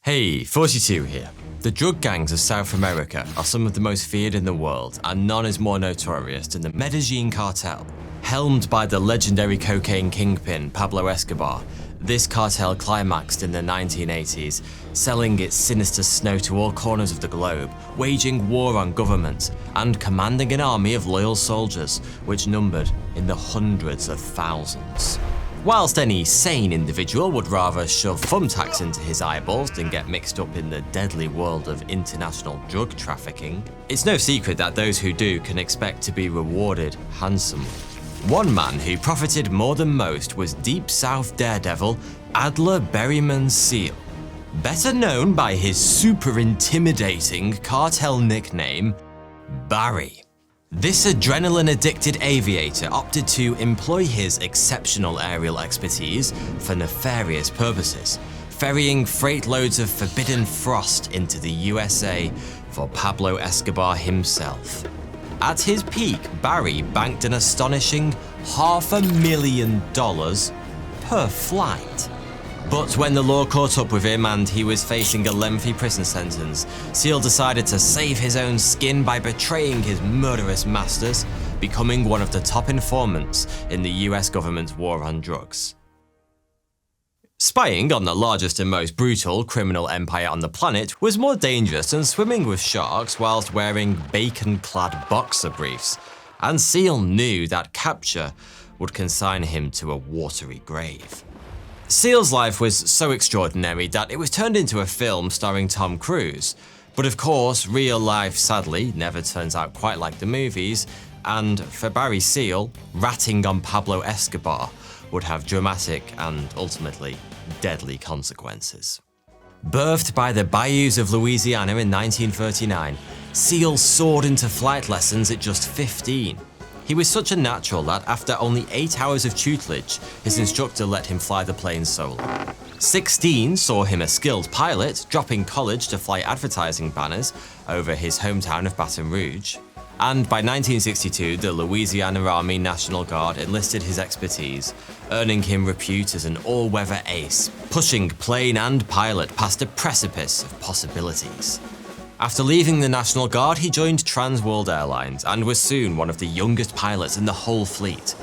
Hey, 42 here. The drug gangs of South America are some of the most feared in the world, and none is more notorious than the Medellin cartel. Helmed by the legendary cocaine kingpin Pablo Escobar, this cartel climaxed in the 1980s, selling its sinister snow to all corners of the globe, waging war on governments, and commanding an army of loyal soldiers, which numbered in the hundreds of thousands. Whilst any sane individual would rather shove thumbtacks into his eyeballs than get mixed up in the deadly world of international drug trafficking, it's no secret that those who do can expect to be rewarded handsomely. One man who profited more than most was Deep South daredevil Adler Berryman Seal, better known by his super intimidating cartel nickname, Barry. This adrenaline-addicted aviator opted to employ his exceptional aerial expertise for nefarious purposes, ferrying freight loads of forbidden frost into the USA for Pablo Escobar himself. At his peak, Barry banked an astonishing $500,000 per flight. But when the law caught up with him and he was facing a lengthy prison sentence, Seal decided to save his own skin by betraying his murderous masters, becoming one of the top informants in the US government's war on drugs. Spying on the largest and most brutal criminal empire on the planet was more dangerous than swimming with sharks whilst wearing bacon-clad boxer briefs, and Seal knew that capture would consign him to a watery grave. Seal's life was so extraordinary that it was turned into a film starring Tom Cruise. But of course, real life sadly never turns out quite like the movies, and for Barry Seal, ratting on Pablo Escobar would have dramatic and ultimately deadly consequences. Birthed by the bayous of Louisiana in 1939, Seal soared into flight lessons at just 15. He was such a natural that after only 8 hours of tutelage, his instructor let him fly the plane solo. 16 saw him a skilled pilot, dropping college to fly advertising banners over his hometown of Baton Rouge. And by 1962, the Louisiana Army National Guard enlisted his expertise, earning him repute as an all-weather ace, pushing plane and pilot past a precipice of possibilities. After leaving the National Guard, he joined Trans World Airlines and was soon one of the youngest pilots in the whole fleet.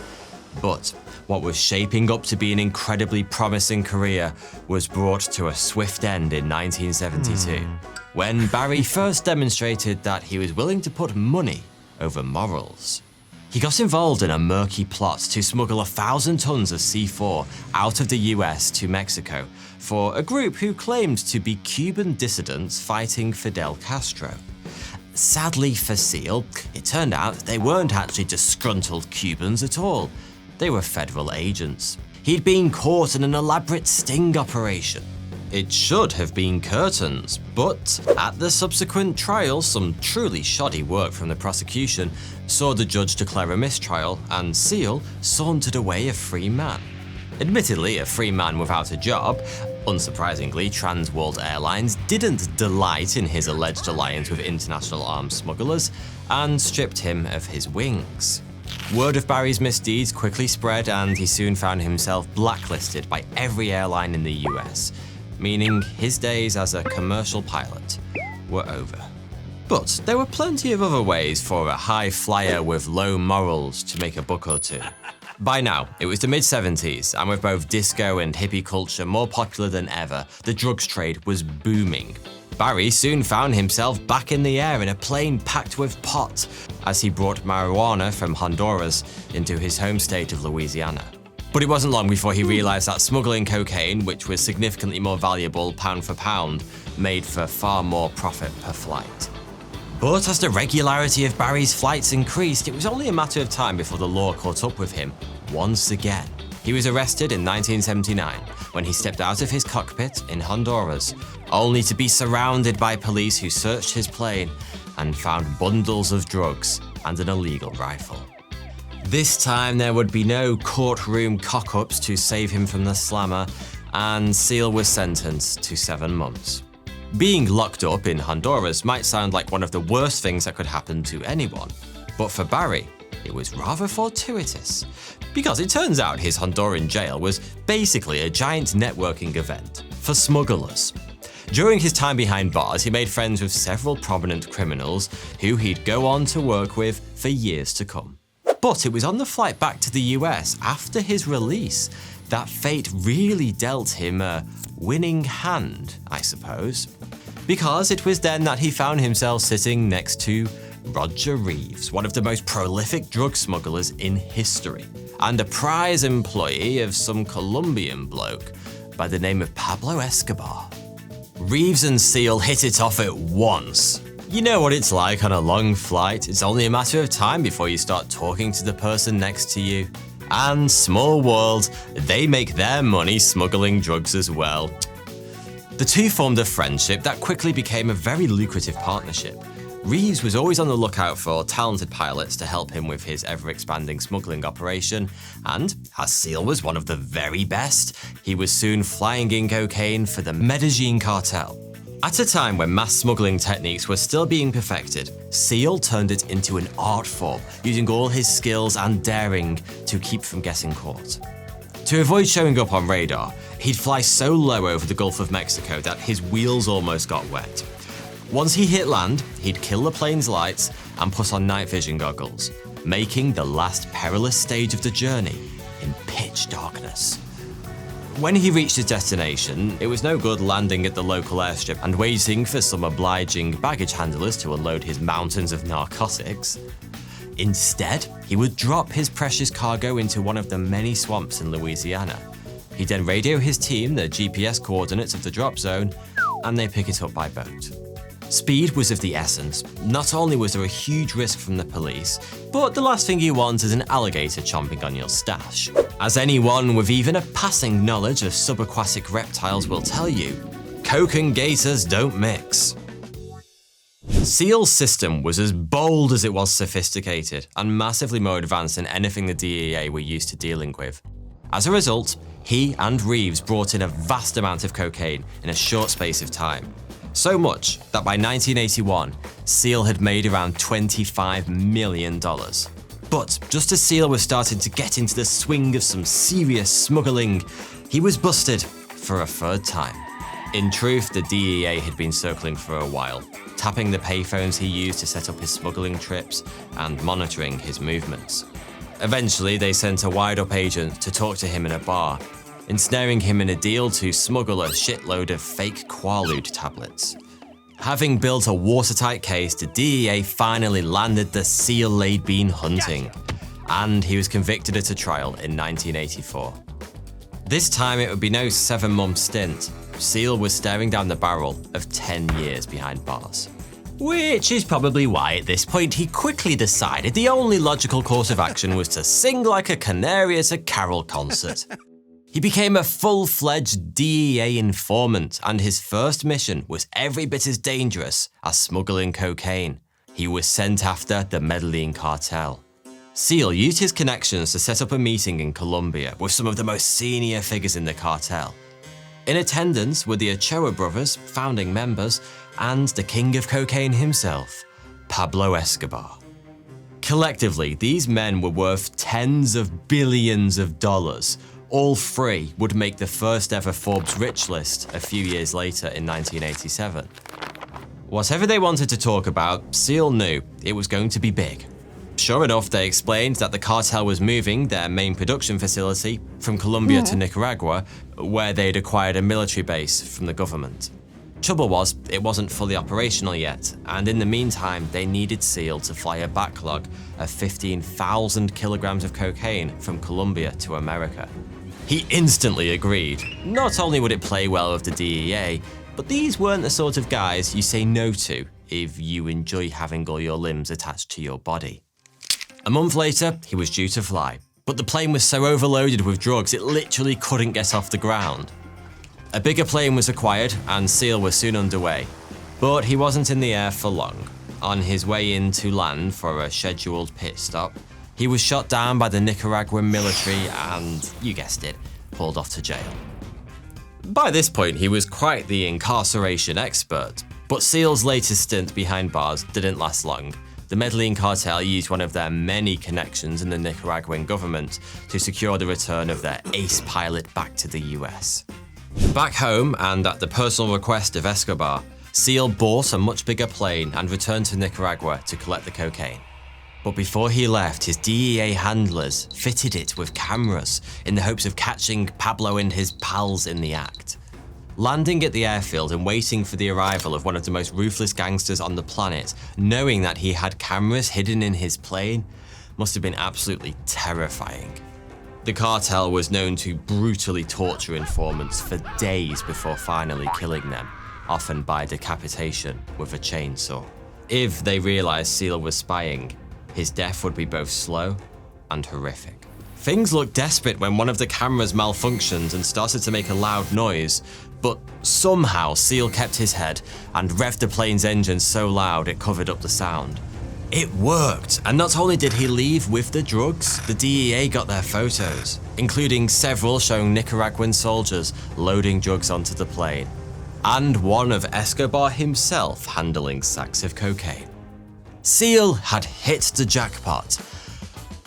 But what was shaping up to be an incredibly promising career was brought to a swift end in 1972, when Barry first demonstrated that he was willing to put money over morals. He got involved in a murky plot to smuggle 1,000 tons of C4 out of the US to Mexico for a group who claimed to be Cuban dissidents fighting Fidel Castro. Sadly for Seal, it turned out they weren't actually disgruntled Cubans at all. They were federal agents. He'd been caught in an elaborate sting operation. It should have been curtains, but at the subsequent trial, some truly shoddy work from the prosecution saw the judge declare a mistrial, and Seal sauntered away a free man. Admittedly, a free man without a job, unsurprisingly, Trans World Airlines didn't delight in his alleged alliance with international arms smugglers and stripped him of his wings. Word of Barry's misdeeds quickly spread, and he soon found himself blacklisted by every airline in the US, meaning his days as a commercial pilot were over. But there were plenty of other ways for a high flyer with low morals to make a buck or two. By now, it was the mid-70s, and with both disco and hippie culture more popular than ever, the drugs trade was booming. Barry soon found himself back in the air in a plane packed with pot, as he brought marijuana from Honduras into his home state of Louisiana. But it wasn't long before he realized that smuggling cocaine, which was significantly more valuable pound for pound, made for far more profit per flight. But as the regularity of Barry's flights increased, it was only a matter of time before the law caught up with him once again. He was arrested in 1979 when he stepped out of his cockpit in Honduras, only to be surrounded by police who searched his plane and found bundles of drugs and an illegal rifle. This time there would be no courtroom cock-ups to save him from the slammer, and Seal was sentenced to 7 months. Being locked up in Honduras might sound like one of the worst things that could happen to anyone, but for Barry, it was rather fortuitous, because it turns out his Honduran jail was basically a giant networking event for smugglers. During his time behind bars, he made friends with several prominent criminals who he'd go on to work with for years to come. But it was on the flight back to the US after his release that fate really dealt him a winning hand, I suppose. Because it was then that he found himself sitting next to Roger Reeves, one of the most prolific drug smugglers in history, and a prize employee of some Colombian bloke by the name of Pablo Escobar. Reeves and Seal hit it off at once. You know what it's like on a long flight, it's only a matter of time before you start talking to the person next to you. And small world, they make their money smuggling drugs as well. The two formed a friendship that quickly became a very lucrative partnership. Reeves was always on the lookout for talented pilots to help him with his ever-expanding smuggling operation, and as Seal was one of the very best, he was soon flying in cocaine for the Medellin cartel. At a time when mass smuggling techniques were still being perfected, Seal turned it into an art form, using all his skills and daring to keep from getting caught. To avoid showing up on radar, he'd fly so low over the Gulf of Mexico that his wheels almost got wet. Once he hit land, he'd kill the plane's lights and put on night vision goggles, making the last perilous stage of the journey in pitch darkness. When he reached his destination, it was no good landing at the local airstrip and waiting for some obliging baggage handlers to unload his mountains of narcotics. Instead, he would drop his precious cargo into one of the many swamps in Louisiana. He'd then radio his team the GPS coordinates of the drop zone, and they pick it up by boat. Speed was of the essence. Not only was there a huge risk from the police, but the last thing you want is an alligator chomping on your stash. As anyone with even a passing knowledge of subaquatic reptiles will tell you, coke and gators don't mix. Seal's system was as bold as it was sophisticated, and massively more advanced than anything the DEA were used to dealing with. As a result, he and Reeves brought in a vast amount of cocaine in a short space of time. So much that by 1981, Seal had made around $25 million. But just as Seal was starting to get into the swing of some serious smuggling, he was busted for a third time. In truth, the DEA had been circling for a while, tapping the payphones he used to set up his smuggling trips and monitoring his movements. Eventually, they sent a wired-up agent to talk to him in a bar, ensnaring him in a deal to smuggle a shitload of fake Quaalude tablets. Having built a watertight case, the DEA finally landed the Seal they'd been hunting, and he was convicted at a trial in 1984. This time it would be no 7-month stint. Seal was staring down the barrel of 10 years behind bars. Which is probably why at this point he quickly decided the only logical course of action was to sing like a canary at a carol concert. He became a full-fledged DEA informant, and his first mission was every bit as dangerous as smuggling cocaine. He was sent after the Medellin cartel. Seal used his connections to set up a meeting in Colombia with some of the most senior figures in the cartel. In attendance were the Ochoa brothers, founding members, and the king of cocaine himself, Pablo Escobar. Collectively, these men were worth tens of billions of dollars. All three would make the first ever Forbes Rich list a few years later in 1987. Whatever they wanted to talk about, Seal knew it was going to be big. Sure enough, they explained that the cartel was moving their main production facility from Colombia to Nicaragua, where they'd acquired a military base from the government. Trouble was, it wasn't fully operational yet, and in the meantime, they needed Seal to fly a backlog of 15,000 kilograms of cocaine from Colombia to America. He instantly agreed. Not only would it play well with the DEA, but these weren't the sort of guys you say no to if you enjoy having all your limbs attached to your body. A month later, he was due to fly, but the plane was so overloaded with drugs it literally couldn't get off the ground. A bigger plane was acquired, and Seal was soon underway. But he wasn't in the air for long. On his way in to land for a scheduled pit stop, he was shot down by the Nicaraguan military and, you guessed it, pulled off to jail. By this point, he was quite the incarceration expert, but Seal's latest stint behind bars didn't last long. The Medellin cartel used one of their many connections in the Nicaraguan government to secure the return of their ace pilot back to the US. Back home, and at the personal request of Escobar, Seal bought a much bigger plane and returned to Nicaragua to collect the cocaine. But before he left, his DEA handlers fitted it with cameras in the hopes of catching Pablo and his pals in the act. Landing at the airfield and waiting for the arrival of one of the most ruthless gangsters on the planet, knowing that he had cameras hidden in his plane, must have been absolutely terrifying. The cartel was known to brutally torture informants for days before finally killing them, often by decapitation with a chainsaw. If they realized Seal was spying, his death would be both slow and horrific. Things looked desperate when one of the cameras malfunctioned and started to make a loud noise, but somehow Seal kept his head and revved the plane's engine so loud it covered up the sound. It worked, and not only did he leave with the drugs, the DEA got their photos, including several showing Nicaraguan soldiers loading drugs onto the plane, and one of Escobar himself handling sacks of cocaine. Seal had hit the jackpot,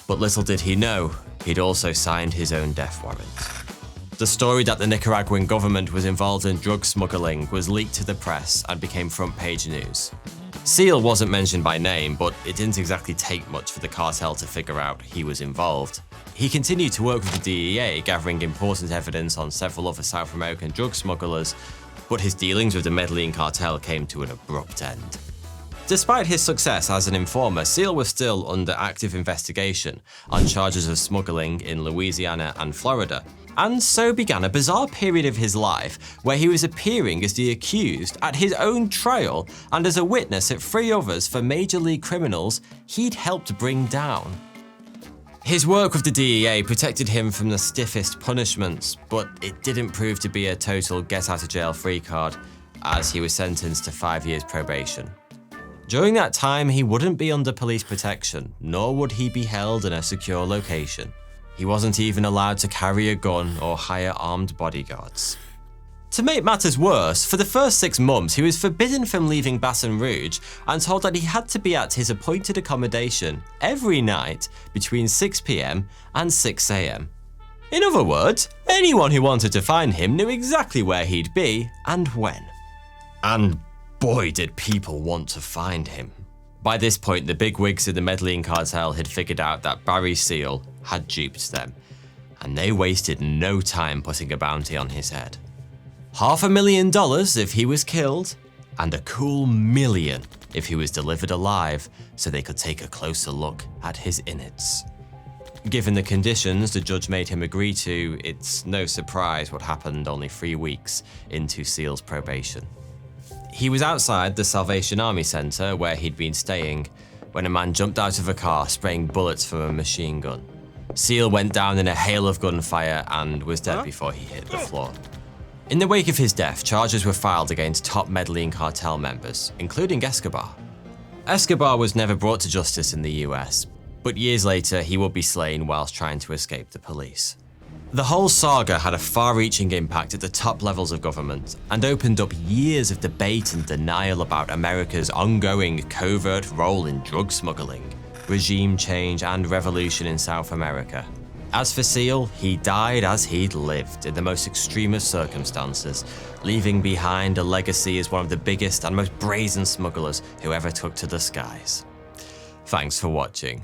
but little did he know, he'd also signed his own death warrant. The story that the Nicaraguan government was involved in drug smuggling was leaked to the press and became front-page news. Seal wasn't mentioned by name, but it didn't exactly take much for the cartel to figure out he was involved. He continued to work with the DEA, gathering important evidence on several other South American drug smugglers, but his dealings with the Medellin cartel came to an abrupt end. Despite his success as an informer, Seal was still under active investigation on charges of smuggling in Louisiana and Florida, and so began a bizarre period of his life where he was appearing as the accused at his own trial and as a witness at 3 others for major league criminals he'd helped bring down. His work with the DEA protected him from the stiffest punishments, but it didn't prove to be a total get-out-of-jail-free card, as he was sentenced to 5 years probation. During that time, he wouldn't be under police protection, nor would he be held in a secure location. He wasn't even allowed to carry a gun or hire armed bodyguards. To make matters worse, for the first 6 months, he was forbidden from leaving Baton Rouge and told that he had to be at his appointed accommodation every night between 6 p.m. and 6 a.m. In other words, anyone who wanted to find him knew exactly where he'd be and when. And boy, did people want to find him. By this point, the bigwigs of the Medellin cartel had figured out that Barry Seal had duped them, and they wasted no time putting a bounty on his head. $500,000 if he was killed, and a cool $1 million if he was delivered alive so they could take a closer look at his innards. Given the conditions the judge made him agree to, it's no surprise what happened only 3 weeks into Seal's probation. He was outside the Salvation Army Center where he'd been staying when a man jumped out of a car spraying bullets from a machine gun. Seal went down in a hail of gunfire and was dead before he hit the floor. In the wake of his death, charges were filed against top Medellin cartel members, including Escobar. Escobar was never brought to justice in the US, but years later he would be slain whilst trying to escape the police. The whole saga had a far-reaching impact at the top levels of government and opened up years of debate and denial about America's ongoing covert role in drug smuggling, regime change, and revolution in South America. As for Seal, he died as he'd lived in the most extreme of circumstances, leaving behind a legacy as one of the biggest and most brazen smugglers who ever took to the skies. Thanks for watching.